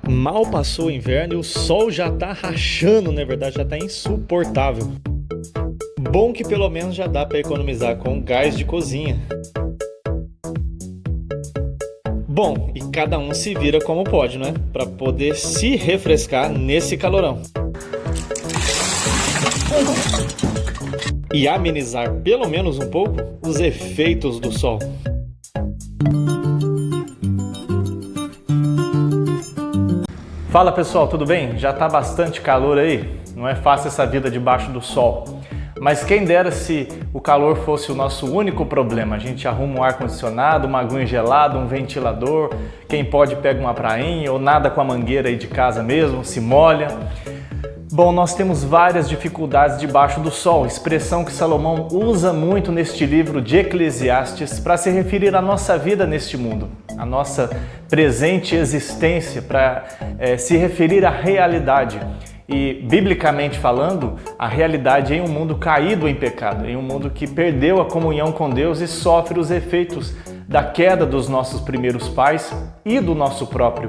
Mal passou o inverno e o sol já tá rachando, na verdade, já tá insuportável. Bom que pelo menos já dá para economizar com gás de cozinha. Bom, e cada um se vira como pode, né? Para poder se refrescar nesse calorão. E amenizar pelo menos um pouco os efeitos do sol. Fala pessoal, tudo bem? Já tá bastante calor aí? Não é fácil essa vida debaixo do sol. Mas quem dera se o calor fosse o nosso único problema. A gente arruma um ar-condicionado, uma aguinha gelada, um ventilador. Quem pode pega uma prainha ou nada com a mangueira aí de casa mesmo, se molha. Bom, nós temos várias dificuldades debaixo do sol, expressão que Salomão usa muito neste livro de Eclesiastes para se referir à nossa vida neste mundo, à nossa presente existência, para se referir à realidade. E, biblicamente falando, a realidade é em um mundo caído em pecado, em um mundo que perdeu a comunhão com Deus e sofre os efeitos da queda dos nossos primeiros pais e do nosso próprio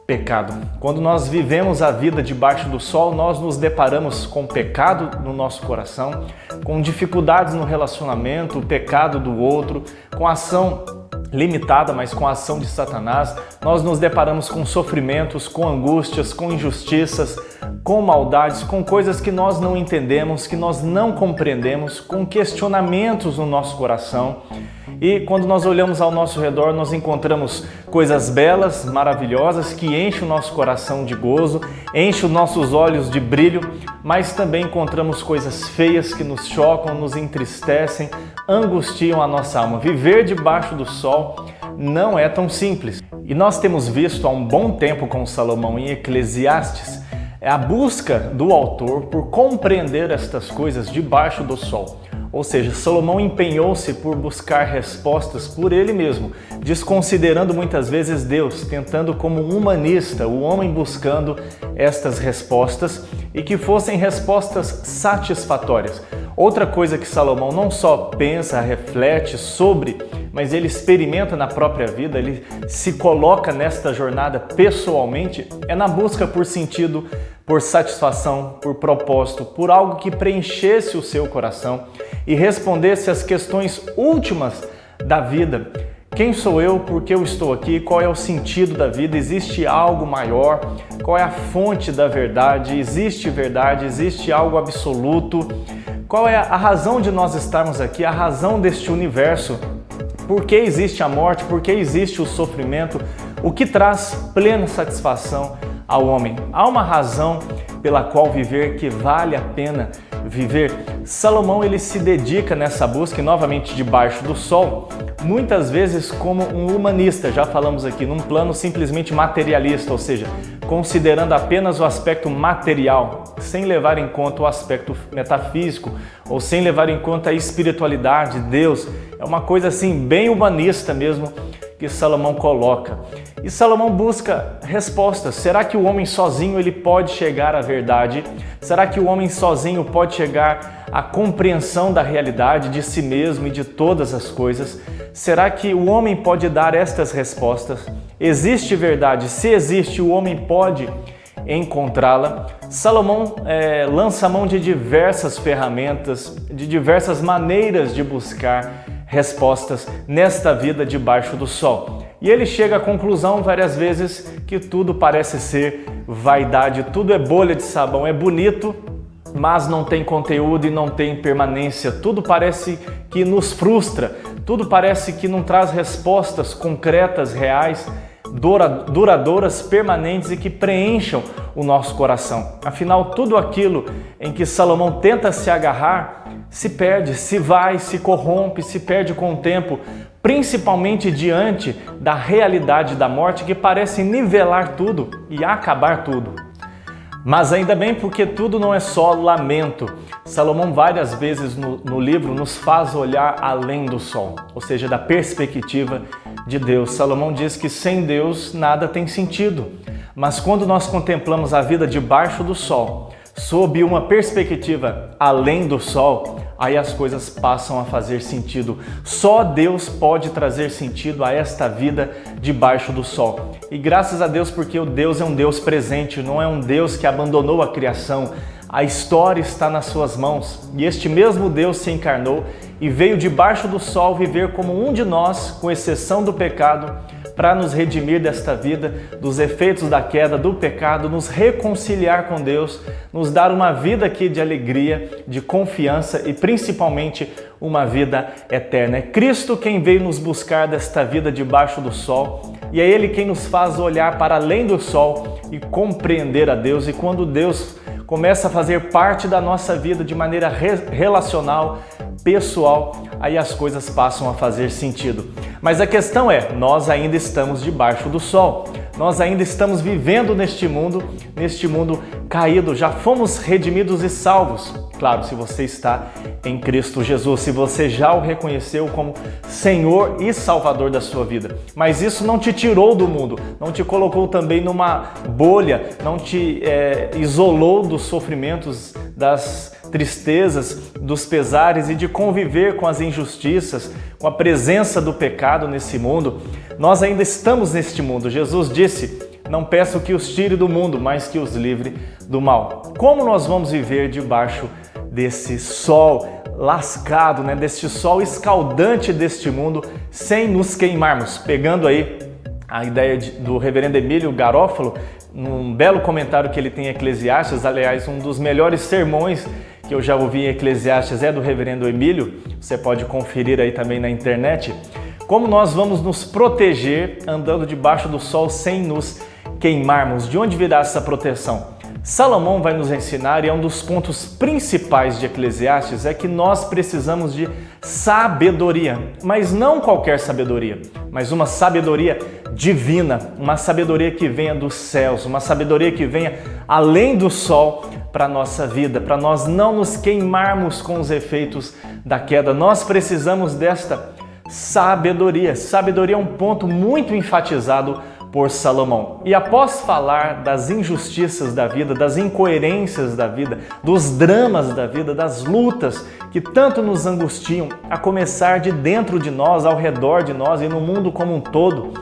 pecado. Quando nós vivemos a vida debaixo do sol, nós nos deparamos com pecado no nosso coração, com dificuldades no relacionamento, o pecado do outro, com ação limitada, mas com a ação de Satanás. Nós nos deparamos com sofrimentos, com angústias, com injustiças, com maldades, com coisas que nós não entendemos, que nós não compreendemos, com questionamentos no nosso coração. E quando nós olhamos ao nosso redor, nós encontramos coisas belas, maravilhosas, que enchem o nosso coração de gozo, enchem os nossos olhos de brilho, mas também encontramos coisas feias que nos chocam, nos entristecem, angustiam a nossa alma. Viver debaixo do sol não é tão simples. E nós temos visto há um bom tempo com Salomão em Eclesiastes a busca do autor por compreender estas coisas debaixo do sol. Ou seja, Salomão empenhou-se por buscar respostas por ele mesmo, desconsiderando muitas vezes Deus, tentando como um humanista, o homem buscando estas respostas e que fossem respostas satisfatórias. Outra coisa que Salomão não só pensa, reflete sobre, mas ele experimenta na própria vida, ele se coloca nesta jornada pessoalmente, é na busca por sentido, por satisfação, por propósito, por algo que preenchesse o seu coração e respondesse às questões últimas da vida. Quem sou eu? Por que eu estou aqui? Qual é o sentido da vida? Existe algo maior? Qual é a fonte da verdade? Existe algo absoluto? Qual é a razão de nós estarmos aqui? A razão deste universo? Por que existe a morte? Por que existe o sofrimento? O que traz plena satisfação ao homem? Há uma razão pela qual viver, que vale a pena viver. Salomão ele se dedica nessa busca, e novamente debaixo do sol, muitas vezes como um humanista, já falamos aqui, num plano simplesmente materialista, ou seja, considerando apenas o aspecto material, sem levar em conta o aspecto metafísico, ou sem levar em conta a espiritualidade, Deus. É uma coisa assim bem humanista mesmo que Salomão coloca. E Salomão busca respostas. Será que o homem sozinho ele pode chegar à verdade? Será que o homem sozinho pode chegar à compreensão da realidade de si mesmo e de todas as coisas? Será que o homem pode dar estas respostas? Existe verdade? Se existe, o homem pode encontrá-la? Salomão lança mão de diversas ferramentas, de diversas maneiras de buscar respostas nesta vida debaixo do sol. E ele chega à conclusão várias vezes que tudo parece ser vaidade, tudo é bolha de sabão, é bonito, mas não tem conteúdo e não tem permanência. Tudo parece que nos frustra, tudo parece que não traz respostas concretas, reais, duradouras, permanentes e que preencham o nosso coração. Afinal, tudo aquilo em que Salomão tenta se agarrar se perde, se vai, se corrompe, se perde com o tempo, principalmente diante da realidade da morte que parece nivelar tudo e acabar tudo. Mas ainda bem, porque tudo não é só lamento. Salomão várias vezes no livro nos faz olhar além do sol, ou seja, da perspectiva de Deus. Salomão diz que sem Deus nada tem sentido. Mas quando nós contemplamos a vida debaixo do sol, sob uma perspectiva além do sol, aí as coisas passam a fazer sentido. Só Deus pode trazer sentido a esta vida debaixo do sol. E graças a Deus, porque o Deus é um Deus presente, não é um Deus que abandonou a criação. A história está nas suas mãos e este mesmo Deus se encarnou e veio debaixo do sol viver como um de nós, com exceção do pecado, para nos redimir desta vida, dos efeitos da queda, do pecado, nos reconciliar com Deus, nos dar uma vida aqui de alegria, de confiança e principalmente uma vida eterna. É Cristo quem veio nos buscar desta vida debaixo do sol e é Ele quem nos faz olhar para além do sol e compreender a Deus. E quando Deus começa a fazer parte da nossa vida de maneira relacional, pessoal, aí as coisas passam a fazer sentido. Mas a questão é, nós ainda estamos debaixo do sol, nós ainda estamos vivendo neste mundo caído, já fomos redimidos e salvos. Claro, se você está em Cristo Jesus, se você já o reconheceu como Senhor e Salvador da sua vida. Mas isso não te tirou do mundo, não te colocou também numa bolha, não te isolou dos sofrimentos, das tristezas, dos pesares e de conviver com as injustiças, com a presença do pecado nesse mundo. Nós ainda estamos neste mundo. Jesus disse: não peço que os tire do mundo, mas que os livre do mal. Como nós vamos viver debaixo desse sol lascado, deste sol escaldante deste mundo, sem nos queimarmos? Pegando aí a ideia do reverendo Emílio Garófalo, num belo comentário que ele tem em Eclesiastes, aliás, um dos melhores sermões que eu já ouvi em Eclesiastes é do reverendo Emílio, você pode conferir aí também na internet. Como nós vamos nos proteger andando debaixo do sol sem nos queimarmos? De onde virá essa proteção? Salomão vai nos ensinar, e é um dos pontos principais de Eclesiastes, é que nós precisamos de sabedoria, mas não qualquer sabedoria, mas uma sabedoria divina, uma sabedoria que venha dos céus, uma sabedoria que venha além do sol para a nossa vida, para nós não nos queimarmos com os efeitos da queda. Nós precisamos desta sabedoria. Sabedoria é um ponto muito enfatizado por Salomão. E após falar das injustiças da vida, das incoerências da vida, dos dramas da vida, das lutas que tanto nos angustiam, a começar de dentro de nós, ao redor de nós e no mundo como um todo,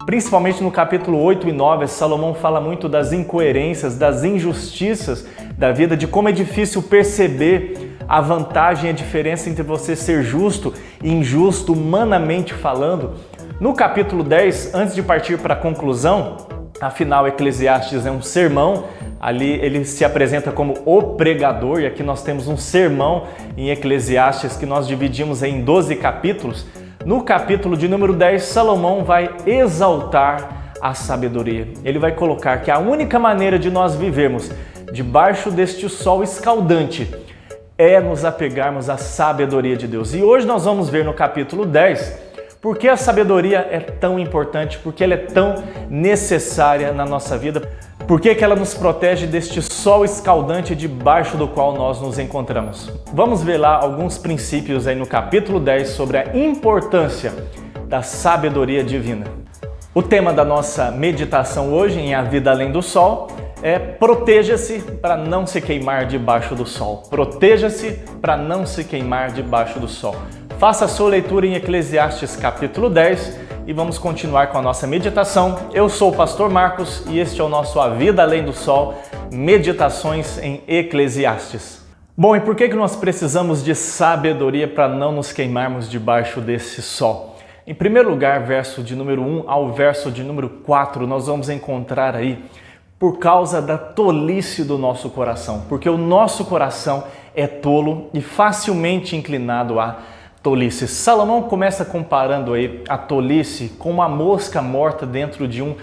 principalmente no capítulo 8 e 9, Salomão fala muito das incoerências, das injustiças da vida, de como é difícil perceber a vantagem e a diferença entre você ser justo e injusto, humanamente falando. No capítulo 10, antes de partir para a conclusão, afinal Eclesiastes é um sermão, ali ele se apresenta como o pregador, e aqui nós temos um sermão em Eclesiastes que nós dividimos em 12 capítulos. No capítulo de número 10, Salomão vai exaltar a sabedoria. Ele vai colocar que a única maneira de nós vivermos debaixo deste sol escaldante é nos apegarmos à sabedoria de Deus. E hoje nós vamos ver no capítulo 10 por que a sabedoria é tão importante, por que ela é tão necessária na nossa vida, por que ela nos protege deste sol escaldante debaixo do qual nós nos encontramos. Vamos ver lá alguns princípios aí no capítulo 10 sobre a importância da sabedoria divina. O tema da nossa meditação hoje em A Vida Além do Sol é proteja-se para não se queimar debaixo do sol. Proteja-se para não se queimar debaixo do sol. Faça a sua leitura em Eclesiastes capítulo 10 e vamos continuar com a nossa meditação. Eu sou o pastor Marcos e este é o nosso A Vida Além do Sol, Meditações em Eclesiastes. Bom, e por que nós precisamos de sabedoria para não nos queimarmos debaixo desse sol? Em primeiro lugar, verso de número 1 ao verso de número 4, nós vamos encontrar aí por causa da tolice do nosso coração, porque o nosso coração é tolo e facilmente inclinado a tolice. Salomão começa comparando aí a tolice com uma mosca morta dentro de um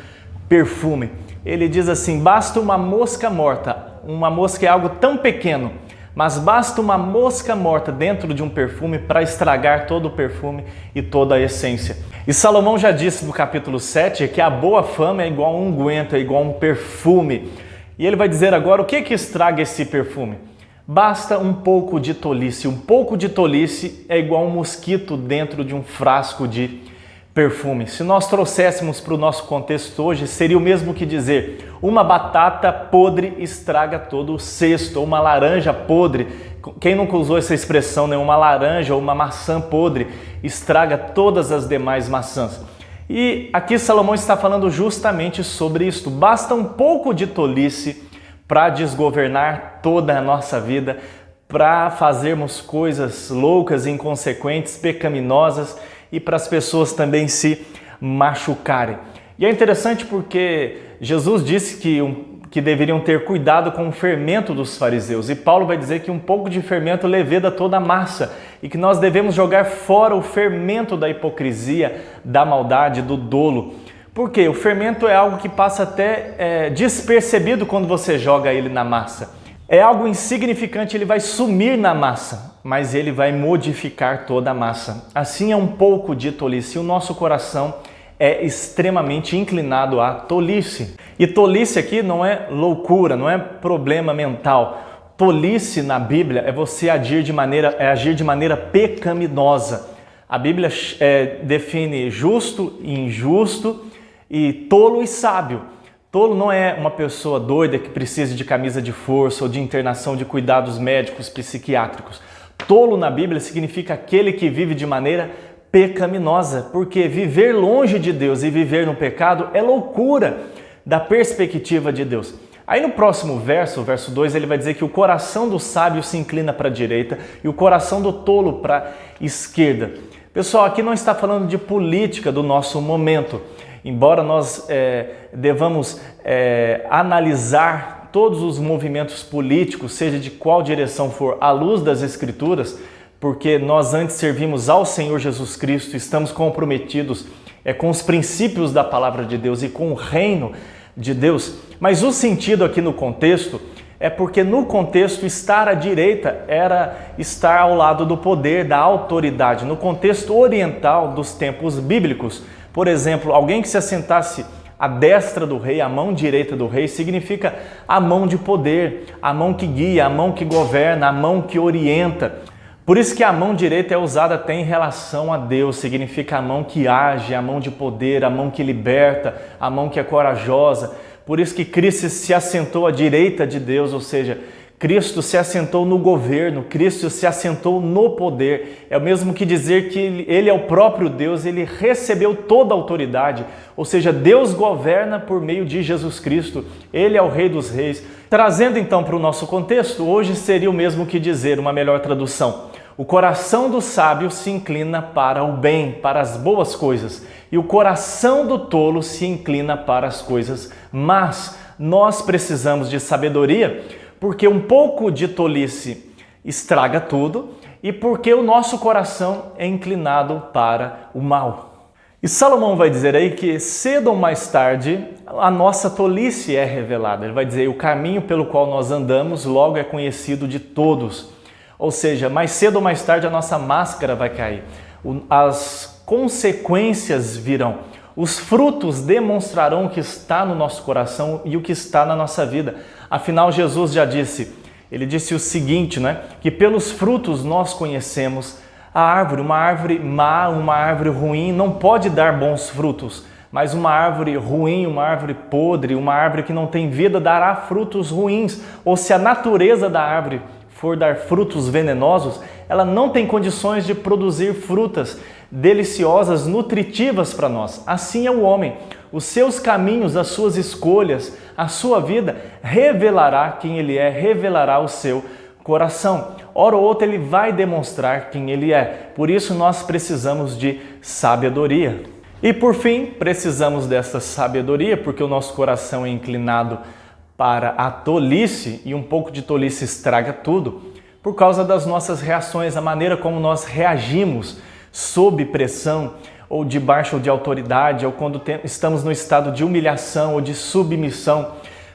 perfume. Ele diz assim: basta uma mosca morta, uma mosca é algo tão pequeno, mas basta uma mosca morta dentro de um perfume para estragar todo o perfume e toda a essência. E Salomão já disse no capítulo 7 que a boa fama é igual a um unguento, é igual a um perfume. E ele vai dizer agora o que estraga esse perfume. Basta um pouco de tolice. Um pouco de tolice é igual a um mosquito dentro de um frasco de perfume. Se nós trouxéssemos para o nosso contexto hoje, seria o mesmo que dizer: uma batata podre estraga todo o cesto, ou uma laranja podre. Quem nunca usou essa expressão, né? Uma laranja ou uma maçã podre estraga todas as demais maçãs. E aqui Salomão está falando justamente sobre isto. Basta um pouco de tolice para desgovernar toda a nossa vida, para fazermos coisas loucas, inconsequentes, pecaminosas e para as pessoas também se machucarem. E é interessante porque Jesus disse que deveriam ter cuidado com o fermento dos fariseus. E Paulo vai dizer que um pouco de fermento leveda toda a massa e que nós devemos jogar fora o fermento da hipocrisia, da maldade, do dolo. Por quê? O fermento é algo que passa até despercebido quando você joga ele na massa. É algo insignificante, ele vai sumir na massa, mas ele vai modificar toda a massa. Assim é um pouco de tolice. O nosso coração é extremamente inclinado à tolice. E tolice aqui não é loucura, não é problema mental. Tolice na Bíblia é você agir de maneira pecaminosa. A Bíblia define justo e injusto e tolo e sábio. Tolo não é uma pessoa doida que precisa de camisa de força ou de internação de cuidados médicos psiquiátricos. Tolo na Bíblia significa aquele que vive de maneira pecaminosa, porque viver longe de Deus e viver no pecado é loucura da perspectiva de Deus. Aí no próximo verso, o verso 2, ele vai dizer que o coração do sábio se inclina para a direita e o coração do tolo para a esquerda. Pessoal, aqui não está falando de política do nosso momento. Embora nós devamos analisar todos os movimentos políticos, seja de qual direção for, à luz das Escrituras, porque nós antes servimos ao Senhor Jesus Cristo, estamos comprometidos com os princípios da Palavra de Deus e com o reino de Deus. Mas o sentido aqui no contexto é porque no contexto estar à direita era estar ao lado do poder, da autoridade. No contexto oriental dos tempos bíblicos, por exemplo, alguém que se assentasse à destra do rei, à mão direita do rei, significa a mão de poder, a mão que guia, a mão que governa, a mão que orienta. Por isso que a mão direita é usada até em relação a Deus, significa a mão que age, a mão de poder, a mão que liberta, a mão que é corajosa. Por isso que Cristo se assentou à direita de Deus, ou seja, Cristo se assentou no governo, Cristo se assentou no poder. É o mesmo que dizer que Ele é o próprio Deus, Ele recebeu toda a autoridade. Ou seja, Deus governa por meio de Jesus Cristo, Ele é o Rei dos Reis. Trazendo então para o nosso contexto, hoje seria o mesmo que dizer, uma melhor tradução: o coração do sábio se inclina para o bem, para as boas coisas, e o coração do tolo se inclina para as coisas más. Nós precisamos de sabedoria, porque um pouco de tolice estraga tudo e porque o nosso coração é inclinado para o mal. E Salomão vai dizer aí que cedo ou mais tarde a nossa tolice é revelada. Ele vai dizer: o caminho pelo qual nós andamos logo é conhecido de todos. Ou seja, mais cedo ou mais tarde a nossa máscara vai cair. As consequências virão. Os frutos demonstrarão o que está no nosso coração e o que está na nossa vida. Afinal, Jesus já disse, ele disse o seguinte, que pelos frutos nós conhecemos a árvore. Uma árvore má, uma árvore ruim não pode dar bons frutos, mas uma árvore ruim, uma árvore podre, uma árvore que não tem vida dará frutos ruins. Ou se a natureza da árvore for dar frutos venenosos, ela não tem condições de produzir frutas deliciosas, nutritivas para nós. Assim é o homem. Os seus caminhos, as suas escolhas, a sua vida revelará quem ele é, revelará o seu coração. Hora ou outra ele vai demonstrar quem ele é. Por isso nós precisamos de sabedoria. E por fim, precisamos dessa sabedoria porque o nosso coração é inclinado para a tolice e um pouco de tolice estraga tudo. Por causa das nossas reações, a maneira como nós reagimos sob pressão ou debaixo de autoridade, ou quando estamos no estado de humilhação ou de submissão,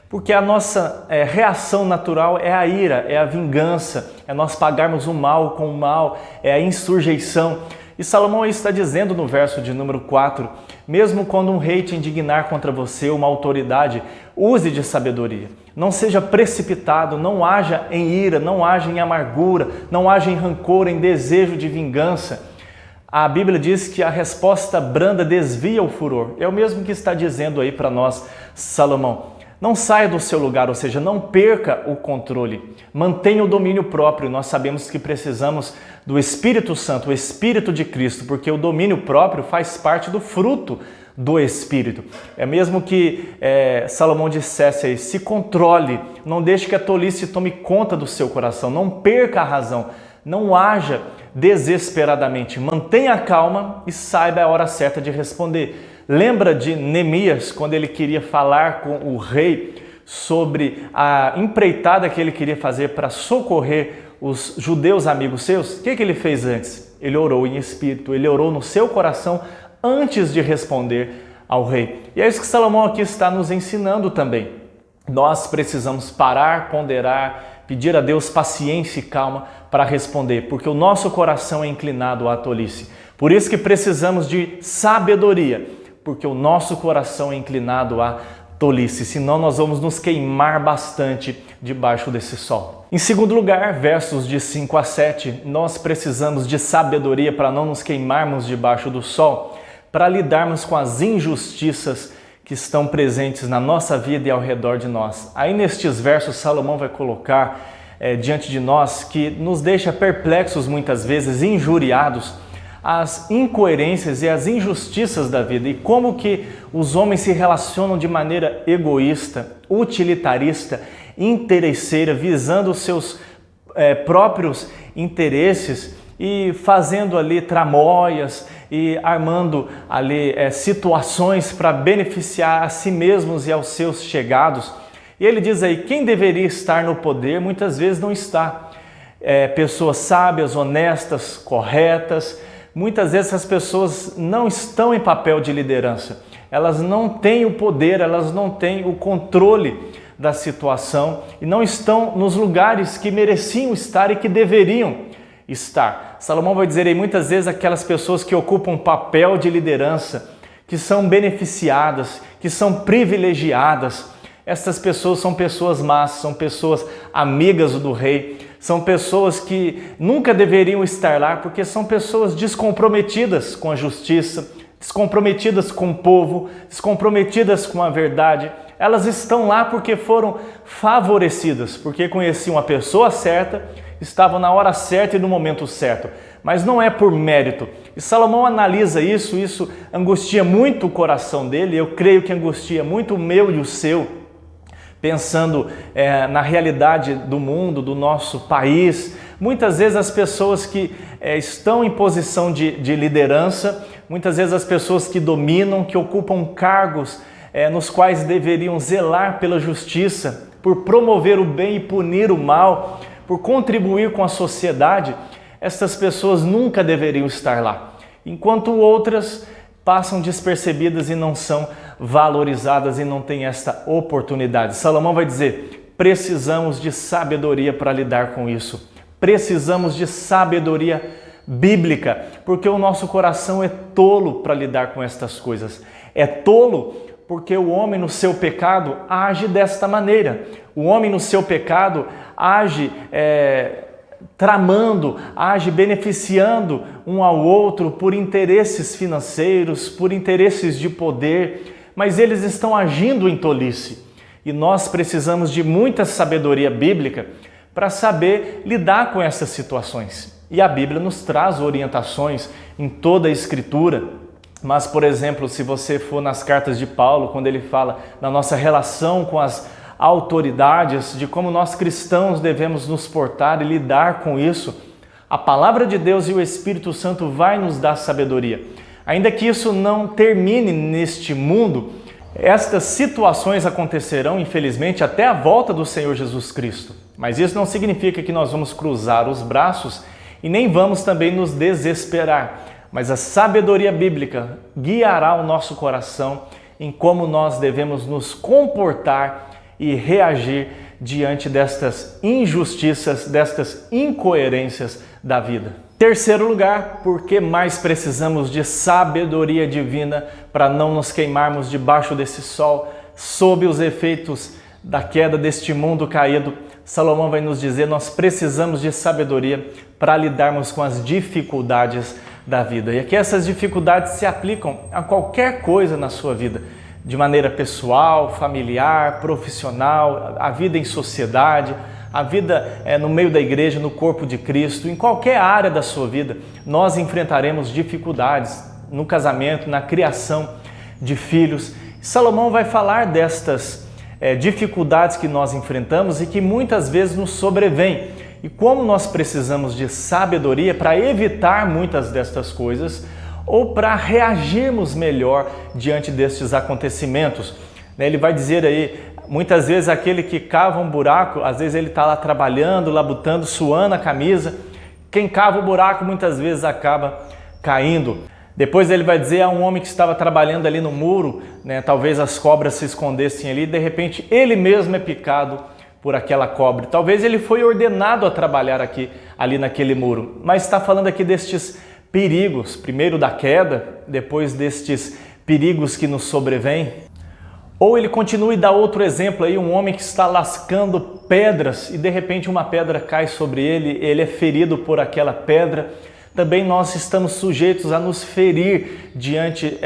porque a nossa reação natural é a ira, é a vingança, é nós pagarmos o mal com o mal, é a insurreição. E Salomão está dizendo no verso de número 4, mesmo quando um rei te indignar contra você, uma autoridade, use de sabedoria. Não seja precipitado, não haja em ira, não haja em amargura, não haja em rancor, em desejo de vingança. A Bíblia diz que a resposta branda desvia o furor. É o mesmo que está dizendo aí para nós Salomão. Não saia do seu lugar, ou seja, não perca o controle. Mantenha o domínio próprio. Nós sabemos que precisamos do Espírito Santo, o Espírito de Cristo, porque o domínio próprio faz parte do fruto do Espírito. É mesmo que Salomão dissesse aí, se controle, não deixe que a tolice tome conta do seu coração, não perca a razão, não haja desesperadamente, mantenha a calma e saiba a hora certa de responder. Lembra de Neemias, quando ele queria falar com o rei sobre a empreitada que ele queria fazer para socorrer os judeus amigos seus? O que ele fez antes? Ele orou em espírito, ele orou no seu coração antes de responder ao rei. E é isso que Salomão aqui está nos ensinando também. Nós precisamos parar, ponderar, pedir a Deus paciência e calma para responder, porque o nosso coração é inclinado à tolice. Por isso que precisamos de sabedoria, porque o nosso coração é inclinado à tolice, senão nós vamos nos queimar bastante debaixo desse sol. Em segundo lugar, versos de 5 a 7, nós precisamos de sabedoria para não nos queimarmos debaixo do sol, para lidarmos com as injustiças que estão presentes na nossa vida e ao redor de nós. Aí nestes versos Salomão vai colocar diante de nós que nos deixa perplexos muitas vezes, injuriados, as incoerências e as injustiças da vida e como que os homens se relacionam de maneira egoísta, utilitarista, interesseira, visando os seus próprios interesses e fazendo ali tramóias e armando ali situações para beneficiar a si mesmos e aos seus chegados. E ele diz aí, quem deveria estar no poder muitas vezes não está. Pessoas sábias, honestas, corretas. Muitas vezes essas pessoas não estão em papel de liderança, elas não têm o poder, elas não têm o controle da situação e não estão nos lugares que mereciam estar e que deveriam estar. Salomão vai dizer aí muitas vezes aquelas pessoas que ocupam papel de liderança, que são beneficiadas, que são privilegiadas. Essas pessoas são pessoas más, são pessoas amigas do rei, são pessoas que nunca deveriam estar lá porque são pessoas descomprometidas com a justiça, descomprometidas com o povo, descomprometidas com a verdade. Elas estão lá porque foram favorecidas, porque conheciam a pessoa certa, estavam na hora certa e no momento certo. Mas não é por mérito. E Salomão analisa isso angustia muito o coração dele, eu creio que angustia muito o meu e o seu, pensando na realidade do mundo, do nosso país. Muitas vezes as pessoas que estão em posição de liderança, muitas vezes as pessoas que dominam, que ocupam cargos nos quais deveriam zelar pela justiça, por promover o bem e punir o mal, por contribuir com a sociedade, essas pessoas nunca deveriam estar lá, enquanto outras passam despercebidas e não são valorizadas e não têm esta oportunidade. Salomão vai dizer, precisamos de sabedoria para lidar com isso. Precisamos de sabedoria bíblica, porque o nosso coração é tolo para lidar com estas coisas. É tolo porque o homem no seu pecado age desta maneira. O homem no seu pecado age tramando, age beneficiando um ao outro por interesses financeiros, por interesses de poder, mas eles estão agindo em tolice. E nós precisamos de muita sabedoria bíblica para saber lidar com essas situações. E a Bíblia nos traz orientações em toda a Escritura. Mas, por exemplo, se você for nas cartas de Paulo, quando ele fala da nossa relação com as autoridades, de como nós cristãos devemos nos portar e lidar com isso, a palavra de Deus e o Espírito Santo vai nos dar sabedoria. Ainda que isso não termine neste mundo, estas situações acontecerão, infelizmente, até a volta do Senhor Jesus Cristo. Mas isso não significa que nós vamos cruzar os braços e nem vamos também nos desesperar. Mas a sabedoria bíblica guiará o nosso coração em como nós devemos nos comportar e reagir diante destas injustiças, destas incoerências da vida. Terceiro lugar, porque mais precisamos de sabedoria divina para não nos queimarmos debaixo desse sol, sob os efeitos da queda deste mundo caído. Salomão vai nos dizer, nós precisamos de sabedoria para lidarmos com as dificuldades da vida. E aqui essas dificuldades se aplicam a qualquer coisa na sua vida, de maneira pessoal, familiar, profissional, a vida em sociedade, a vida no meio da igreja, no corpo de Cristo, em qualquer área da sua vida, nós enfrentaremos dificuldades no casamento, na criação de filhos. Salomão vai falar destas dificuldades que nós enfrentamos e que muitas vezes nos sobrevêm. E como nós precisamos de sabedoria para evitar muitas destas coisas ou para reagirmos melhor diante destes acontecimentos. Ele vai dizer aí, muitas vezes aquele que cava um buraco, às vezes ele está lá trabalhando, labutando, suando a camisa. Quem cava o buraco muitas vezes acaba caindo. Depois ele vai dizer a um homem que estava trabalhando ali no muro, talvez as cobras se escondessem ali, de repente ele mesmo é picado por aquela cobra. Talvez ele foi ordenado a trabalhar ali naquele muro, mas está falando aqui destes perigos, primeiro da queda, depois destes perigos que nos sobrevêm. Ou ele continua e dá outro exemplo aí, um homem que está lascando pedras e de repente uma pedra cai sobre ele, ele é ferido por aquela pedra. Também nós estamos sujeitos a nos ferir diante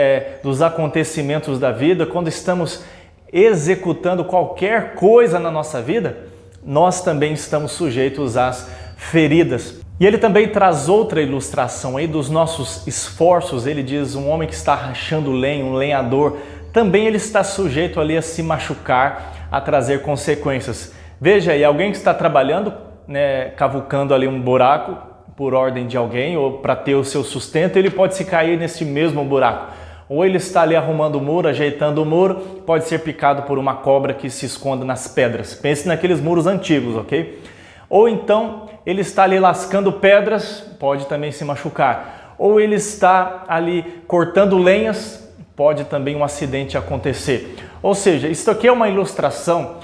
dos acontecimentos da vida. Quando estamos executando qualquer coisa na nossa vida, nós também estamos sujeitos às feridas. E ele também traz outra ilustração aí dos nossos esforços. Ele diz, um homem que está rachando lenha, um lenhador, também ele está sujeito ali a se machucar, a trazer consequências. Veja aí, alguém que está trabalhando, cavucando ali um buraco, por ordem de alguém ou para ter o seu sustento, ele pode se cair nesse mesmo buraco. Ou ele está ali arrumando o muro, ajeitando o muro, pode ser picado por uma cobra que se esconde nas pedras. Pense naqueles muros antigos, ok? Ou então ele está ali lascando pedras, pode também se machucar. Ou ele está ali cortando lenhas, pode também um acidente acontecer. Ou seja, isso aqui é uma ilustração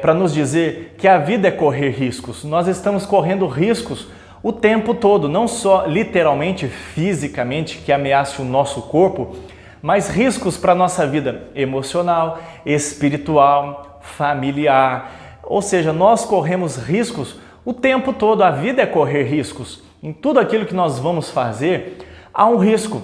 para nos dizer que a vida é correr riscos. Nós estamos correndo riscos o tempo todo, não só literalmente, fisicamente, que ameace o nosso corpo, mas riscos para a nossa vida emocional, espiritual, familiar. Ou seja, nós corremos riscos o tempo todo, a vida é correr riscos. Em tudo aquilo que nós vamos fazer, há um risco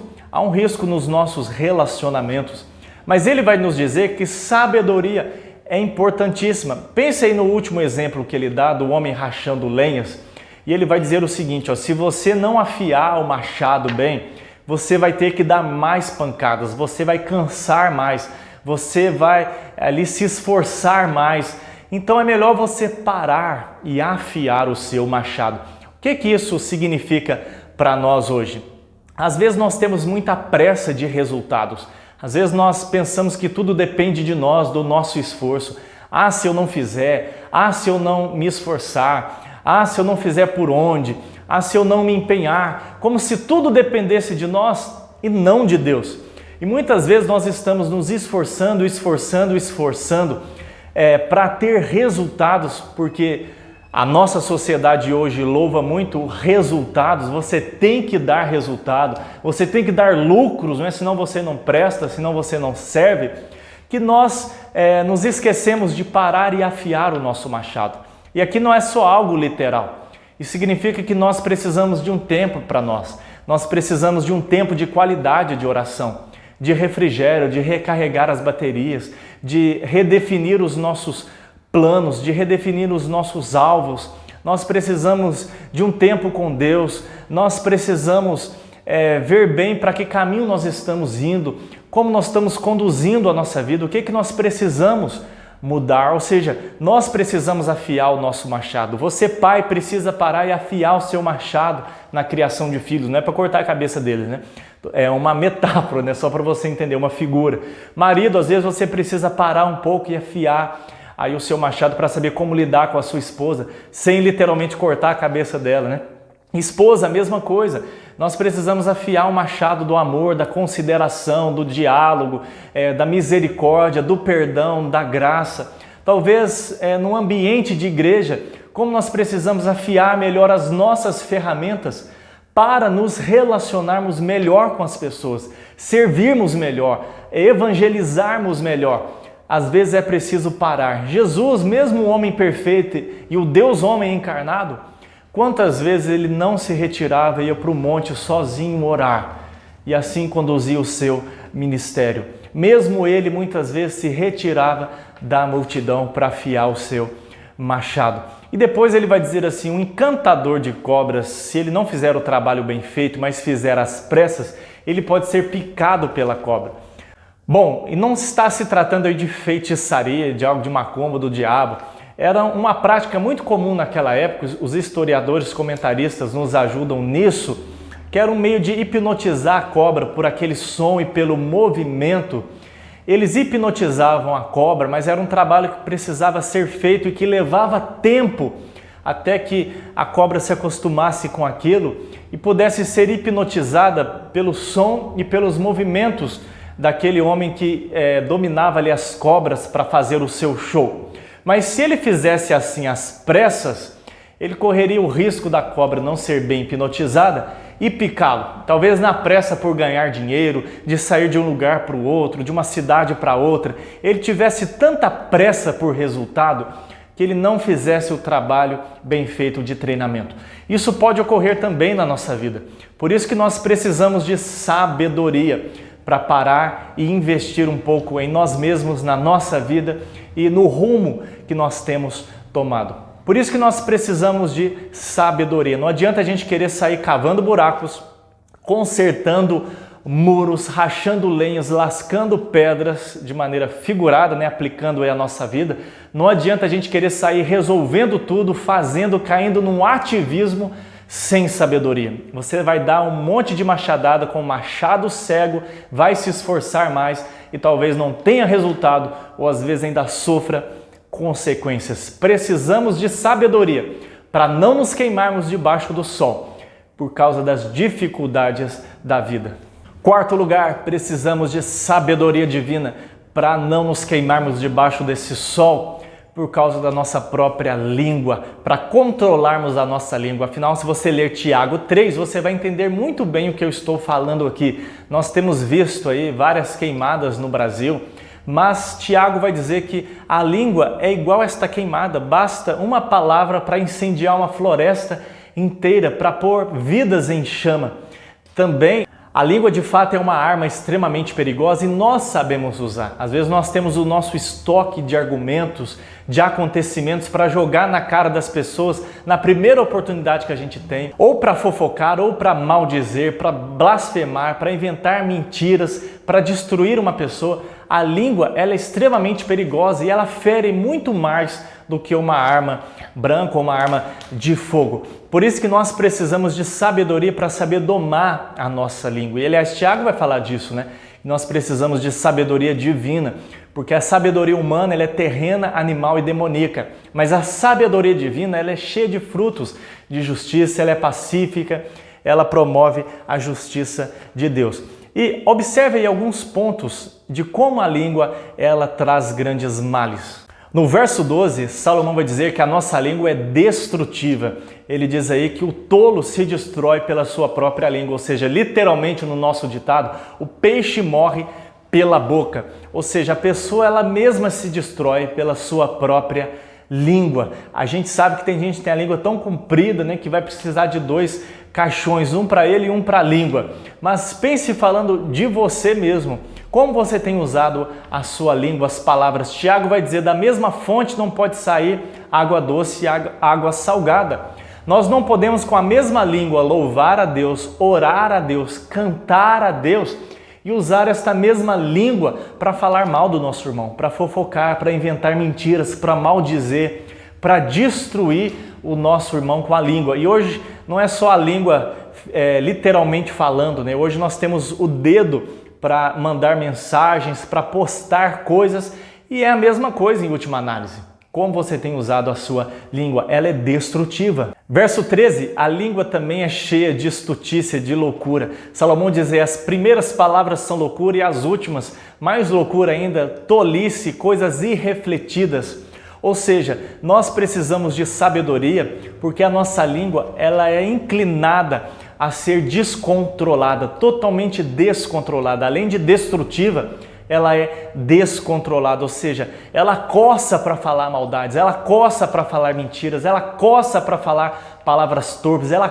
nos nossos relacionamentos. Mas ele vai nos dizer que sabedoria é importantíssima. Pense aí no último exemplo que ele dá do homem rachando lenhas. E ele vai dizer o seguinte, se você não afiar o machado bem, você vai ter que dar mais pancadas, você vai cansar mais, você vai ali se esforçar mais. Então é melhor você parar e afiar o seu machado. O que isso significa para nós hoje? Às vezes nós temos muita pressa de resultados. Às vezes nós pensamos que tudo depende de nós, do nosso esforço. Se eu não fizer, se eu não me esforçar, se eu não fizer por onde, se eu não me empenhar, como se tudo dependesse de nós e não de Deus. E muitas vezes nós estamos nos esforçando para ter resultados, porque a nossa sociedade hoje louva muito resultados. Você tem que dar resultado, você tem que dar lucros, senão você não presta, senão você não serve, que nós nos esquecemos de parar e afiar o nosso machado. E aqui não é só algo literal. Isso significa que nós precisamos de um tempo para nós. Nós precisamos de um tempo de qualidade de oração, de refrigério, de recarregar as baterias, de redefinir os nossos planos, de redefinir os nossos alvos. Nós precisamos de um tempo com Deus. Nós precisamos ver bem para que caminho nós estamos indo, como nós estamos conduzindo a nossa vida, o que nós precisamos mudar, ou seja, nós precisamos afiar o nosso machado. Você, pai, precisa parar e afiar o seu machado na criação de filhos, não é para cortar a cabeça deles, É uma metáfora, só para você entender, uma figura. Marido, às vezes você precisa parar um pouco e afiar aí o seu machado para saber como lidar com a sua esposa, sem literalmente cortar a cabeça dela, Esposa, a mesma coisa. Nós precisamos afiar o machado do amor, da consideração, do diálogo, da misericórdia, do perdão, da graça. Talvez num ambiente de igreja, como nós precisamos afiar melhor as nossas ferramentas para nos relacionarmos melhor com as pessoas, servirmos melhor, evangelizarmos melhor. Às vezes é preciso parar. Jesus, mesmo o homem perfeito e o Deus homem encarnado, Quantas vezes ele não se retirava e ia para o monte sozinho orar e assim conduzia o seu ministério. Mesmo ele muitas vezes se retirava da multidão para afiar o seu machado. E depois ele vai dizer assim, um encantador de cobras, se ele não fizer o trabalho bem feito, mas fizer às pressas, ele pode ser picado pela cobra. Bom, e não está se tratando aí de feitiçaria, de algo de macumba, do diabo. Era uma prática muito comum naquela época, os historiadores, comentaristas nos ajudam nisso, que era um meio de hipnotizar a cobra por aquele som e pelo movimento. Eles hipnotizavam a cobra, mas era um trabalho que precisava ser feito e que levava tempo até que a cobra se acostumasse com aquilo e pudesse ser hipnotizada pelo som e pelos movimentos daquele homem que dominava ali as cobras para fazer o seu show. Mas se ele fizesse assim às pressas, ele correria o risco da cobra não ser bem hipnotizada e picá-lo. Talvez na pressa por ganhar dinheiro, de sair de um lugar para o outro, de uma cidade para outra, ele tivesse tanta pressa por resultado que ele não fizesse o trabalho bem feito de treinamento. Isso pode ocorrer também na nossa vida. Por isso que nós precisamos de sabedoria para parar e investir um pouco em nós mesmos, na nossa vida e no rumo que nós temos tomado. Por isso que nós precisamos de sabedoria. Não adianta a gente querer sair cavando buracos, consertando muros, rachando lenhas, lascando pedras de maneira figurada, aplicando aí a nossa vida. Não adianta a gente querer sair resolvendo tudo, fazendo, caindo num ativismo sem sabedoria. Você vai dar um monte de machadada com um machado cego, vai se esforçar mais e talvez não tenha resultado ou às vezes ainda sofra consequências. Precisamos de sabedoria para não nos queimarmos debaixo do sol por causa das dificuldades da vida. Quarto lugar, precisamos de sabedoria divina para não nos queimarmos debaixo desse sol por causa da nossa própria língua, para controlarmos a nossa língua. Afinal, se você ler Tiago 3, você vai entender muito bem o que eu estou falando aqui. Nós temos visto aí várias queimadas no Brasil, mas Tiago vai dizer que a língua é igual a esta queimada, basta uma palavra para incendiar uma floresta inteira, para pôr vidas em chama. Também a língua de fato é uma arma extremamente perigosa e nós sabemos usar. Às vezes nós temos o nosso estoque de argumentos, de acontecimentos para jogar na cara das pessoas na primeira oportunidade que a gente tem, ou para fofocar, ou para maldizer, para blasfemar, para inventar mentiras, para destruir uma pessoa. A língua ela é extremamente perigosa e ela fere muito mais do que uma arma branca ou uma arma de fogo. Por isso que nós precisamos de sabedoria para saber domar a nossa língua. E aliás, Tiago vai falar disso, Nós precisamos de sabedoria divina, porque a sabedoria humana ela é terrena, animal e demoníaca. Mas a sabedoria divina ela é cheia de frutos de justiça, ela é pacífica, ela promove a justiça de Deus. E observe aí alguns pontos de como a língua ela traz grandes males. No verso 12, Salomão vai dizer que a nossa língua é destrutiva. Ele diz aí que o tolo se destrói pela sua própria língua, ou seja, literalmente no nosso ditado, o peixe morre pela boca. Ou seja, a pessoa ela mesma se destrói pela sua própria língua. A gente sabe que tem gente que tem a língua tão comprida, que vai precisar de 2 caixões, um para ele e um para a língua. Mas pense falando de você mesmo. Como você tem usado a sua língua, as palavras? Tiago vai dizer, da mesma fonte não pode sair água doce e água salgada. Nós não podemos com a mesma língua louvar a Deus, orar a Deus, cantar a Deus e usar esta mesma língua para falar mal do nosso irmão, para fofocar, para inventar mentiras, para maldizer, para destruir o nosso irmão com a língua. E hoje não é só a língua literalmente falando, Hoje nós temos o dedo para mandar mensagens, para postar coisas e é a mesma coisa em última análise. Como você tem usado a sua língua? Ela é destrutiva. Verso 13, a língua também é cheia de estutícia, de loucura. Salomão diz as primeiras palavras são loucura e as últimas, mais loucura ainda, tolice, coisas irrefletidas. Ou seja, nós precisamos de sabedoria porque a nossa língua ela é inclinada a ser descontrolada, totalmente descontrolada. Além de destrutiva, ela é descontrolada, ou seja, ela coça para falar maldades, ela coça para falar mentiras, ela coça para falar palavras torpes, ela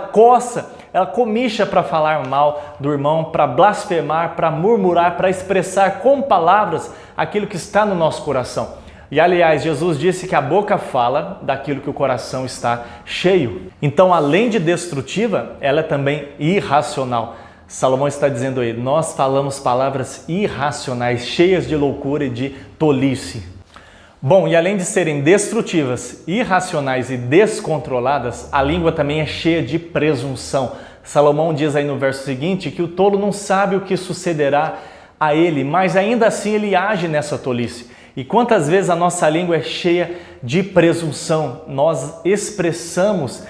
comicha para falar mal do irmão, para blasfemar, para murmurar, para expressar com palavras aquilo que está no nosso coração. E aliás, Jesus disse que a boca fala daquilo que o coração está cheio. Então, além de destrutiva, ela é também irracional. Salomão está dizendo aí, nós falamos palavras irracionais, cheias de loucura e de tolice. Bom, e além de serem destrutivas, irracionais e descontroladas, a língua também é cheia de presunção. Salomão diz aí no verso seguinte que o tolo não sabe o que sucederá a ele, mas ainda assim ele age nessa tolice. E quantas vezes a nossa língua é cheia de presunção, nós expressamos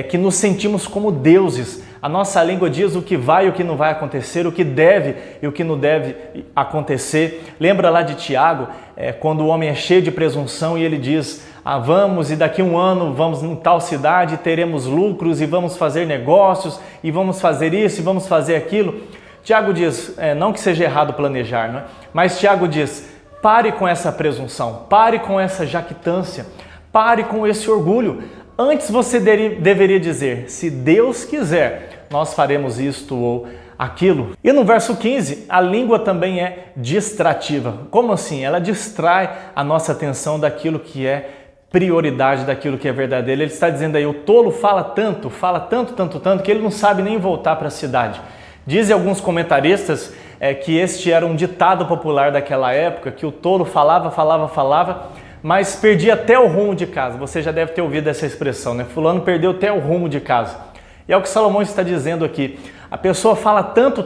que nos sentimos como deuses. A nossa língua diz o que vai e o que não vai acontecer, o que deve e o que não deve acontecer. Lembra lá de Tiago, quando o homem é cheio de presunção e ele diz, vamos e daqui a um ano vamos em tal cidade, teremos lucros e vamos fazer negócios e vamos fazer isso e vamos fazer aquilo. Tiago diz, não que seja errado planejar, não é? Mas Tiago diz, pare com essa presunção, pare com essa jactância, pare com esse orgulho. Antes você deveria dizer, se Deus quiser, nós faremos isto ou aquilo. E no verso 15, a língua também é distrativa. Como assim? Ela distrai a nossa atenção daquilo que é prioridade, daquilo que é verdadeiro. Ele está dizendo aí, o tolo fala tanto, que ele não sabe nem voltar para a cidade. Dizem alguns comentaristas que este era um ditado popular daquela época, que o tolo falava, mas perdia até o rumo de casa. Você já deve ter ouvido essa expressão, né? Fulano perdeu até o rumo de casa. E é o que Salomão está dizendo aqui. A pessoa fala tanto,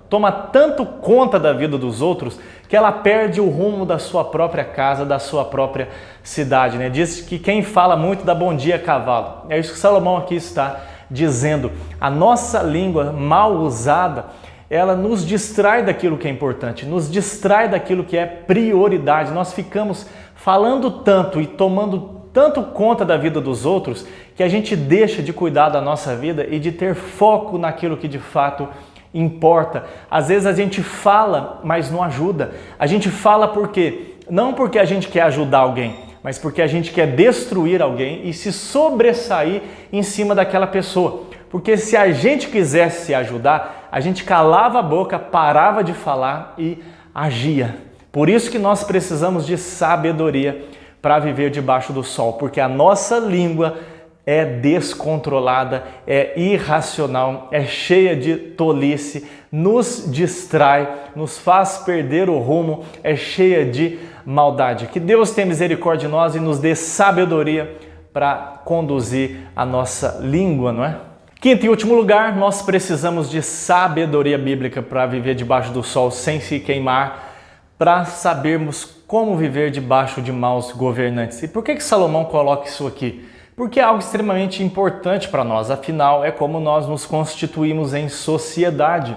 toma tanto conta da vida dos outros, que ela perde o rumo da sua própria casa, da sua própria cidade, né? Diz que quem fala muito dá bom dia a cavalo. É isso que Salomão aqui está dizendo. A nossa língua mal usada, ela nos distrai daquilo que é importante, nos distrai daquilo que é prioridade. Nós ficamos falando tanto e tomando tanto conta da vida dos outros que a gente deixa de cuidar da nossa vida e de ter foco naquilo que de fato importa. Às vezes a gente fala, mas não ajuda. A gente fala por quê? Não porque a gente quer ajudar alguém, mas porque a gente quer destruir alguém e se sobressair em cima daquela pessoa. Porque se a gente quisesse se ajudar, a gente calava a boca, parava de falar e agia. Por isso que nós precisamos de sabedoria para viver debaixo do sol, porque a nossa língua é descontrolada, é irracional, é cheia de tolice, nos distrai, nos faz perder o rumo, é cheia de maldade. Que Deus tenha misericórdia de nós e nos dê sabedoria para conduzir a nossa língua, não é? Quinto e último lugar, nós precisamos de sabedoria bíblica para viver debaixo do sol sem se queimar, para sabermos como viver debaixo de maus governantes. E por que Salomão coloca isso aqui? Porque é algo extremamente importante para nós, afinal é como nós nos constituímos em sociedade.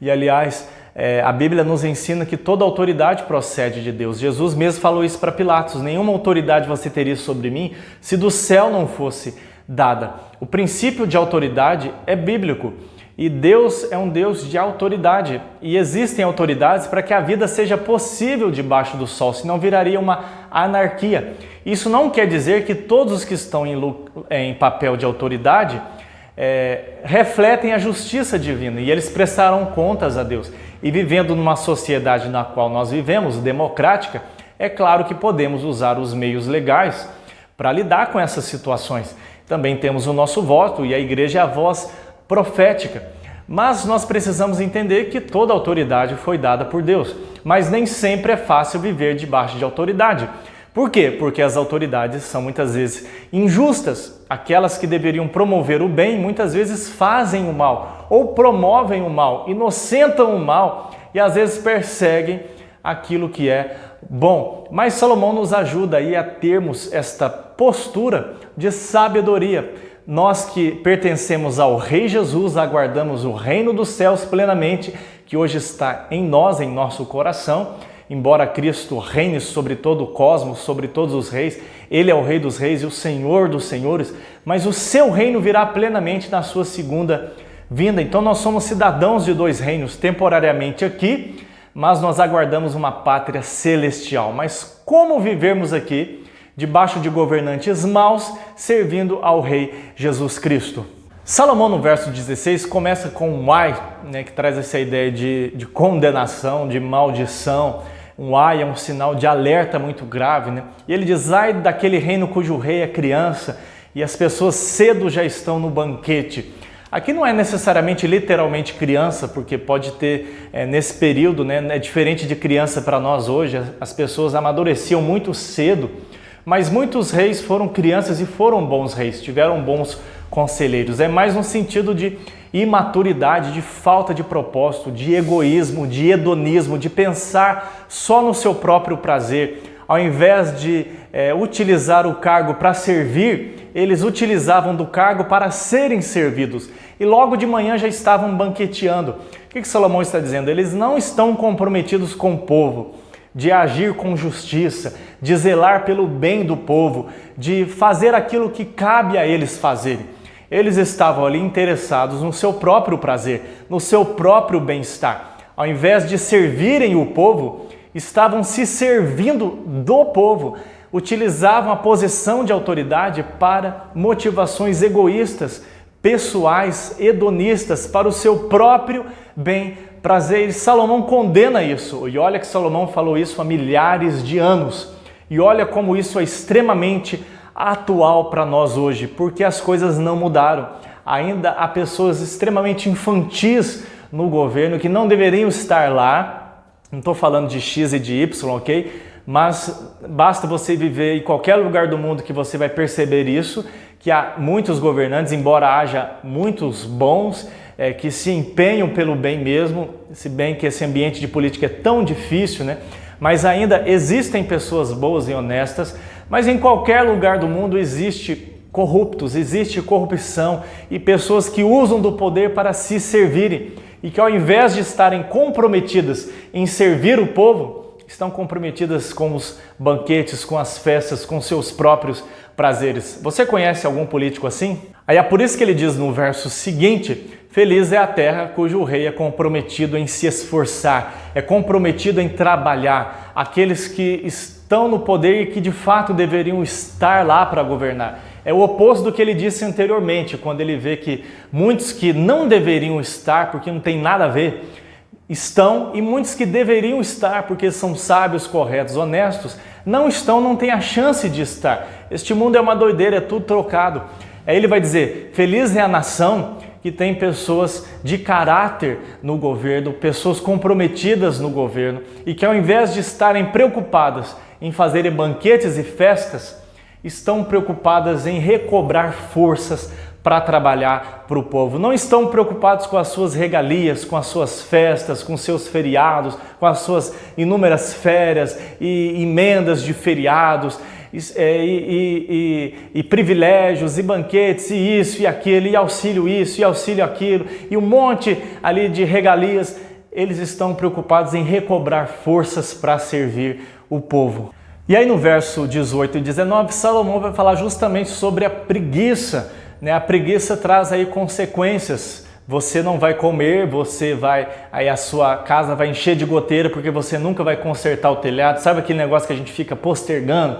E aliás, a Bíblia nos ensina que toda autoridade procede de Deus. Jesus mesmo falou isso para Pilatos, nenhuma autoridade você teria sobre mim se do céu não fosse dada. O princípio de autoridade é bíblico e Deus é um Deus de autoridade e existem autoridades para que a vida seja possível debaixo do sol, senão viraria uma anarquia. Isso não quer dizer que todos os que estão em papel de autoridade refletem a justiça divina e eles prestarão contas a Deus. E vivendo numa sociedade na qual nós vivemos, democrática, é claro que podemos usar os meios legais para lidar com essas situações. Também temos o nosso voto e a igreja é a voz profética. Mas nós precisamos entender que toda autoridade foi dada por Deus. Mas nem sempre é fácil viver debaixo de autoridade. Por quê? Porque as autoridades são muitas vezes injustas. Aquelas que deveriam promover o bem, muitas vezes fazem o mal ou promovem o mal, inocentam o mal e às vezes perseguem aquilo que é bom. Mas Salomão nos ajuda aí a termos esta postura de sabedoria. Nós que pertencemos ao Rei Jesus, aguardamos o reino dos céus plenamente, que hoje está em nós, em nosso coração. Embora Cristo reine sobre todo o cosmos, sobre todos os reis, Ele é o Rei dos reis e o Senhor dos senhores, mas o seu reino virá plenamente na sua segunda vinda. Então nós somos cidadãos de dois reinos, temporariamente aqui, mas nós aguardamos uma pátria celestial. Mas como vivermos aqui, debaixo de governantes maus, servindo ao Rei Jesus Cristo? Salomão, no verso 16, começa com um ai, né, que traz essa ideia de condenação, de maldição. Um ai é um sinal de alerta muito grave, né? E ele diz, ai daquele reino cujo rei é criança e as pessoas cedo já estão no banquete. Aqui não é necessariamente literalmente criança, porque pode ter nesse período, né, é diferente de criança para nós hoje, as pessoas amadureciam muito cedo, mas muitos reis foram crianças e foram bons reis, tiveram bons conselheiros. É mais no sentido de imaturidade, de falta de propósito, de egoísmo, de hedonismo, de pensar só no seu próprio prazer. Ao invés de utilizar o cargo para servir, eles utilizavam do cargo para serem servidos. E logo de manhã já estavam banqueteando. O que Salomão está dizendo? Eles não estão comprometidos com o povo, de agir com justiça, de zelar pelo bem do povo, de fazer aquilo que cabe a eles fazerem. Eles estavam ali interessados no seu próprio prazer, no seu próprio bem-estar. Ao invés de servirem o povo, estavam se servindo do povo, utilizavam a posição de autoridade para motivações egoístas, pessoais, hedonistas, para o seu próprio bem-prazer. E Salomão condena isso. E olha que Salomão falou isso há milhares de anos. E olha como isso é extremamente atual para nós hoje, porque as coisas não mudaram. Ainda há pessoas extremamente infantis no governo que não deveriam estar lá. Não estou falando de X e de Y, ok? Mas basta você viver em qualquer lugar do mundo que você vai perceber isso, que há muitos governantes, embora haja muitos bons, que se empenham pelo bem mesmo, se bem que esse ambiente de política é tão difícil, né? Mas ainda existem pessoas boas e honestas, mas em qualquer lugar do mundo existe corruptos, existe corrupção e pessoas que usam do poder para se servirem e que ao invés de estarem comprometidas em servir o povo, estão comprometidas com os banquetes, com as festas, com seus próprios prazeres. Você conhece algum político assim? Aí é por isso que ele diz no verso seguinte, feliz é a terra cujo rei é comprometido em se esforçar, é comprometido em trabalhar, aqueles que estão no poder e que de fato deveriam estar lá para governar. É o oposto do que ele disse anteriormente, quando ele vê que muitos que não deveriam estar, porque não tem nada a ver, estão, e muitos que deveriam estar, porque são sábios, corretos, honestos, não estão, não têm a chance de estar. Este mundo é uma doideira, é tudo trocado. Aí ele vai dizer, feliz é a nação que tem pessoas de caráter no governo, pessoas comprometidas no governo, e que ao invés de estarem preocupadas em fazerem banquetes e festas, estão preocupadas em recobrar forças para trabalhar para o povo. Não estão preocupados com as suas regalias, com as suas festas, com seus feriados, com as suas inúmeras férias e emendas de feriados e privilégios e banquetes e isso e aquilo e auxílio isso e auxílio aquilo e um monte ali de regalias. Eles estão preocupados em recobrar forças para servir o povo. E aí no verso 18 e 19, Salomão vai falar justamente sobre a preguiça, né? A preguiça traz aí consequências. Você não vai comer, aí a sua casa vai encher de goteira porque você nunca vai consertar o telhado. Sabe aquele negócio que a gente fica postergando?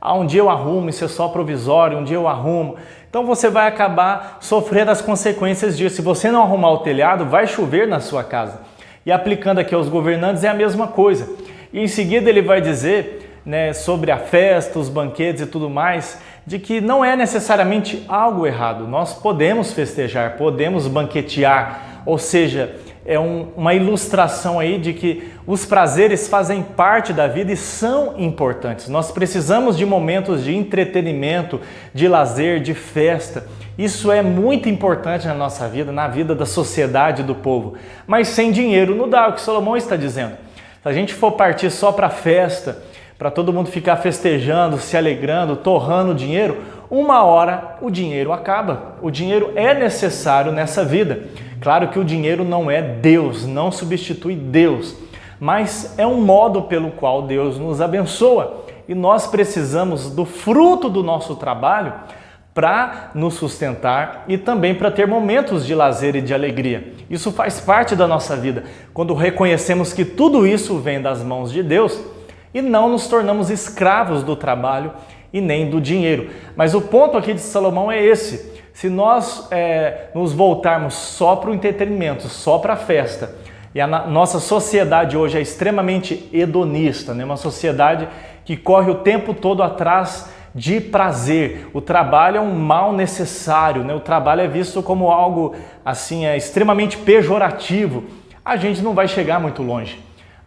Um dia eu arrumo, isso é só provisório, um dia eu arrumo. Então você vai acabar sofrendo as consequências disso. Se você não arrumar o telhado, vai chover na sua casa. E aplicando aqui aos governantes é a mesma coisa. E em seguida ele vai dizer, né, sobre a festa, os banquetes e tudo mais, de que não é necessariamente algo errado. Nós podemos festejar, podemos banquetear, ou seja, é uma ilustração aí de que os prazeres fazem parte da vida e são importantes. Nós precisamos de momentos de entretenimento, de lazer, de festa. Isso é muito importante na nossa vida, na vida da sociedade, do povo. Mas sem dinheiro não dá, é o que Salomão está dizendo. Se a gente for partir só para festa, para todo mundo ficar festejando, se alegrando, torrando dinheiro, uma hora o dinheiro acaba. O dinheiro é necessário nessa vida. Claro que o dinheiro não é Deus, não substitui Deus, mas é um modo pelo qual Deus nos abençoa. E nós precisamos do fruto do nosso trabalho para nos sustentar e também para ter momentos de lazer e de alegria. Isso faz parte da nossa vida, quando reconhecemos que tudo isso vem das mãos de Deus e não nos tornamos escravos do trabalho e nem do dinheiro. Mas o ponto aqui de Salomão é esse: se nós nos voltarmos só para o entretenimento, só para a festa, e a nossa sociedade hoje é extremamente hedonista, né? Uma sociedade que corre o tempo todo atrás de prazer. O trabalho é um mal necessário, né? O trabalho é visto como algo assim, extremamente pejorativo. A gente não vai chegar muito longe.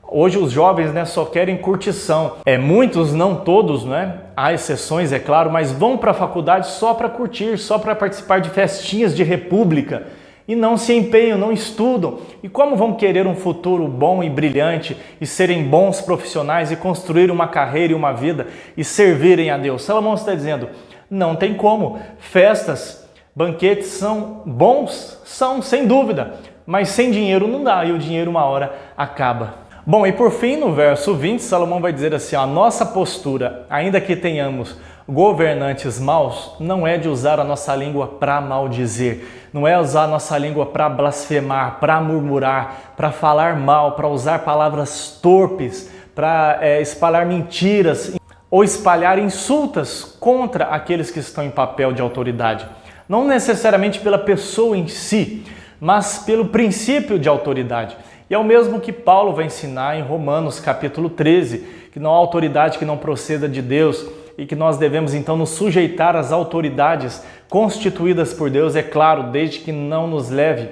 Hoje os jovens, né, só querem curtição. Muitos, não todos, né? Há exceções, é claro, mas vão para a faculdade só para curtir, só para participar de festinhas de república. E não se empenham, não estudam. E como vão querer um futuro bom e brilhante e serem bons profissionais e construir uma carreira e uma vida e servirem a Deus? Salomão está dizendo, não tem como. Festas, banquetes são bons? São, sem dúvida. Mas sem dinheiro não dá e o dinheiro uma hora acaba. Bom, e por fim, no verso 20, Salomão vai dizer assim, a nossa postura, ainda que tenhamos governantes maus, não é de usar a nossa língua para maldizer, não é usar a nossa língua para blasfemar, para murmurar, para falar mal, para usar palavras torpes, para espalhar mentiras ou espalhar insultas contra aqueles que estão em papel de autoridade. Não necessariamente pela pessoa em si, mas pelo princípio de autoridade. E é o mesmo que Paulo vai ensinar em Romanos capítulo 13, que não há autoridade que não proceda de Deus e que nós devemos então nos sujeitar às autoridades constituídas por Deus, é claro, desde que não nos leve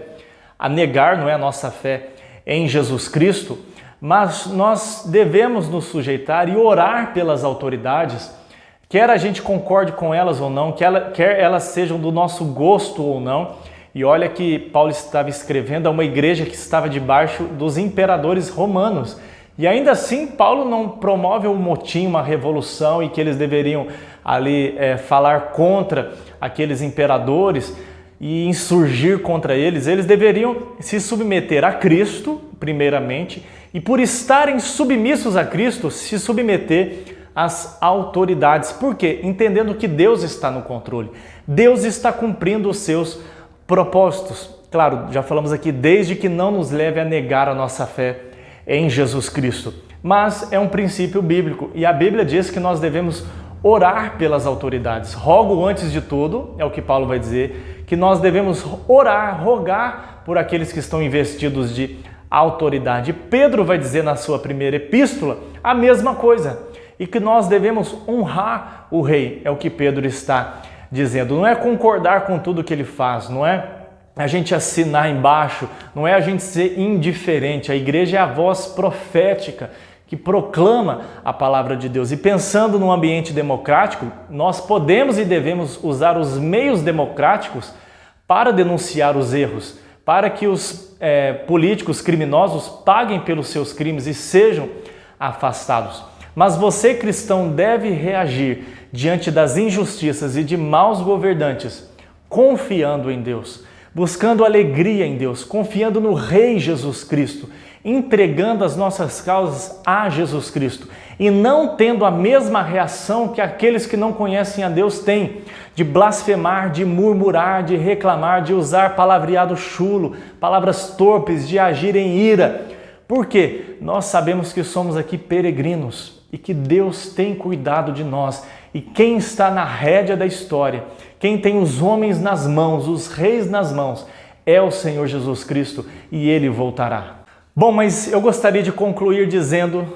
a negar, não é, a nossa fé em Jesus Cristo, mas nós devemos nos sujeitar e orar pelas autoridades, quer a gente concorde com elas ou não, quer elas sejam do nosso gosto ou não. E olha que Paulo estava escrevendo a uma igreja que estava debaixo dos imperadores romanos. E ainda assim, Paulo não promove um motim, uma revolução e que eles deveriam ali falar contra aqueles imperadores e insurgir contra eles. Eles deveriam se submeter a Cristo, primeiramente, e por estarem submissos a Cristo, se submeter às autoridades. Por quê? Entendendo que Deus está no controle. Deus está cumprindo os seus propósitos. Claro, já falamos aqui, desde que não nos leve a negar a nossa fé em Jesus Cristo. Mas é um princípio bíblico e a Bíblia diz que nós devemos orar pelas autoridades. Rogo antes de tudo, é o que Paulo vai dizer, que nós devemos orar, rogar por aqueles que estão investidos de autoridade. Pedro vai dizer na sua primeira epístola a mesma coisa e que nós devemos honrar o rei, é o que Pedro está dizendo. Não é concordar com tudo que ele faz, não é a gente assinar embaixo, não é a gente ser indiferente. A igreja é a voz profética que proclama a palavra de Deus. E pensando num ambiente democrático, nós podemos e devemos usar os meios democráticos para denunciar os erros, para que os políticos criminosos paguem pelos seus crimes e sejam afastados. Mas você, cristão, deve reagir diante das injustiças e de maus governantes, confiando em Deus, buscando alegria em Deus, confiando no Rei Jesus Cristo, entregando as nossas causas a Jesus Cristo e não tendo a mesma reação que aqueles que não conhecem a Deus têm, de blasfemar, de murmurar, de reclamar, de usar palavreado chulo, palavras torpes, de agir em ira. Por quê? Nós sabemos que somos aqui peregrinos e que Deus tem cuidado de nós. E quem está na rédea da história, quem tem os homens nas mãos, os reis nas mãos, é o Senhor Jesus Cristo e Ele voltará. Bom, mas eu gostaria de concluir dizendo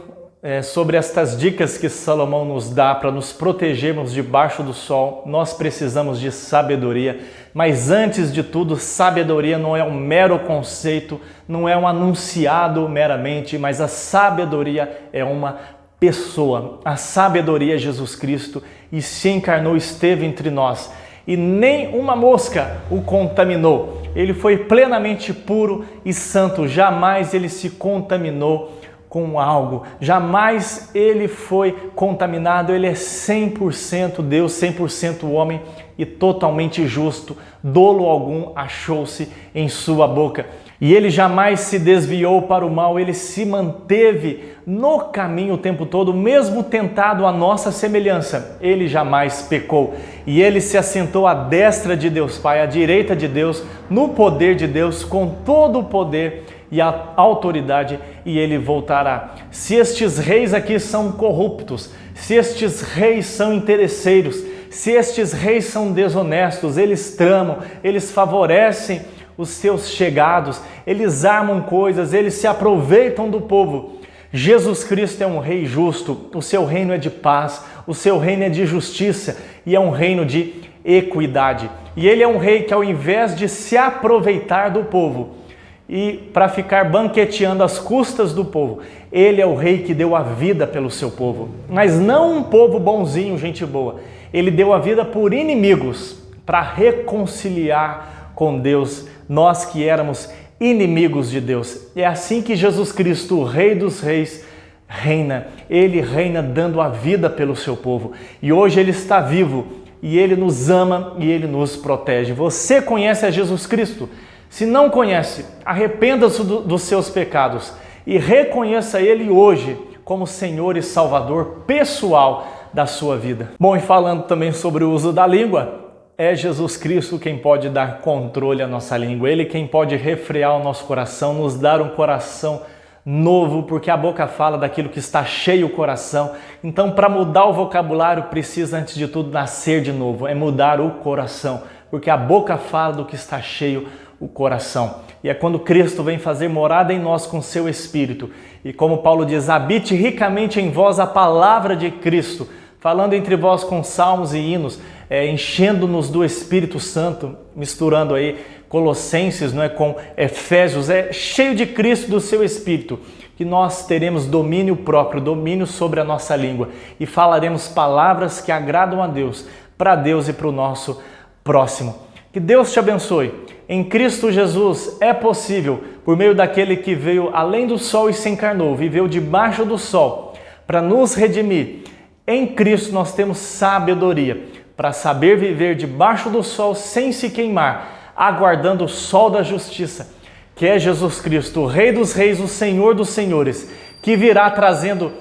sobre estas dicas que Salomão nos dá para nos protegermos debaixo do sol. Nós precisamos de sabedoria, mas antes de tudo, sabedoria não é um mero conceito, não é um anunciado meramente, mas a sabedoria é uma pessoa. A sabedoria é Jesus Cristo e se encarnou, esteve entre nós e nem uma mosca o contaminou. Ele foi plenamente puro e santo, jamais ele se contaminou com algo, jamais ele foi contaminado, ele é 100% Deus, 100% homem e totalmente justo, dolo algum achou-se em sua boca. E ele jamais se desviou para o mal, ele se manteve no caminho o tempo todo, mesmo tentado à nossa semelhança, ele jamais pecou. E ele se assentou à destra de Deus Pai, à direita de Deus, no poder de Deus, com todo o poder e a autoridade, e ele voltará. Se estes reis aqui são corruptos, se estes reis são interesseiros, se estes reis são desonestos, eles tramam, eles favorecem os seus chegados, eles armam coisas, eles se aproveitam do povo. Jesus Cristo é um rei justo, o seu reino é de paz, o seu reino é de justiça e é um reino de equidade. E ele é um rei que, ao invés de se aproveitar do povo e para ficar banqueteando às custas do povo, ele é o rei que deu a vida pelo seu povo. Mas não um povo bonzinho, gente boa. Ele deu a vida por inimigos, para reconciliar com Deus, nós que éramos inimigos de Deus. É assim que Jesus Cristo, o Rei dos Reis, reina. Ele reina dando a vida pelo seu povo. E hoje ele está vivo e ele nos ama e ele nos protege. Você conhece a Jesus Cristo? Se não conhece, arrependa-se dos seus pecados e reconheça ele hoje como Senhor e Salvador pessoal da sua vida. Bom, e falando também sobre o uso da língua, é Jesus Cristo quem pode dar controle à nossa língua. Ele quem pode refrear o nosso coração, nos dar um coração novo, porque a boca fala daquilo que está cheio o coração. Então, para mudar o vocabulário, precisa antes de tudo nascer de novo, é mudar o coração, porque a boca fala do que está cheio o coração. E é quando Cristo vem fazer morada em nós com seu Espírito. E como Paulo diz, habite ricamente em vós a palavra de Cristo, falando entre vós com salmos e hinos, enchendo-nos do Espírito Santo, misturando aí Colossenses, não é, com Efésios, cheio de Cristo, do seu Espírito, que nós teremos domínio próprio, domínio sobre a nossa língua e falaremos palavras que agradam a Deus, para Deus e para o nosso próximo. Que Deus te abençoe. Em Cristo Jesus é possível, por meio daquele que veio além do sol e se encarnou, viveu debaixo do sol, para nos redimir. Em Cristo nós temos sabedoria para saber viver debaixo do sol sem se queimar, aguardando o sol da justiça, que é Jesus Cristo, o Rei dos Reis, o Senhor dos Senhores, que virá trazendo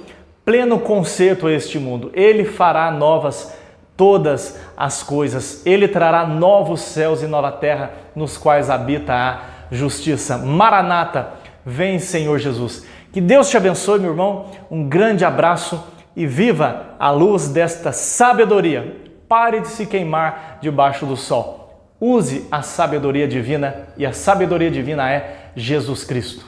pleno conserto a este mundo. Ele fará novas todas as coisas. Ele trará novos céus e nova terra, nos quais habita a justiça. Maranata, vem Senhor Jesus. Que Deus te abençoe, meu irmão. Um grande abraço e viva a luz desta sabedoria. Pare de se queimar debaixo do sol. Use a sabedoria divina, e a sabedoria divina é Jesus Cristo.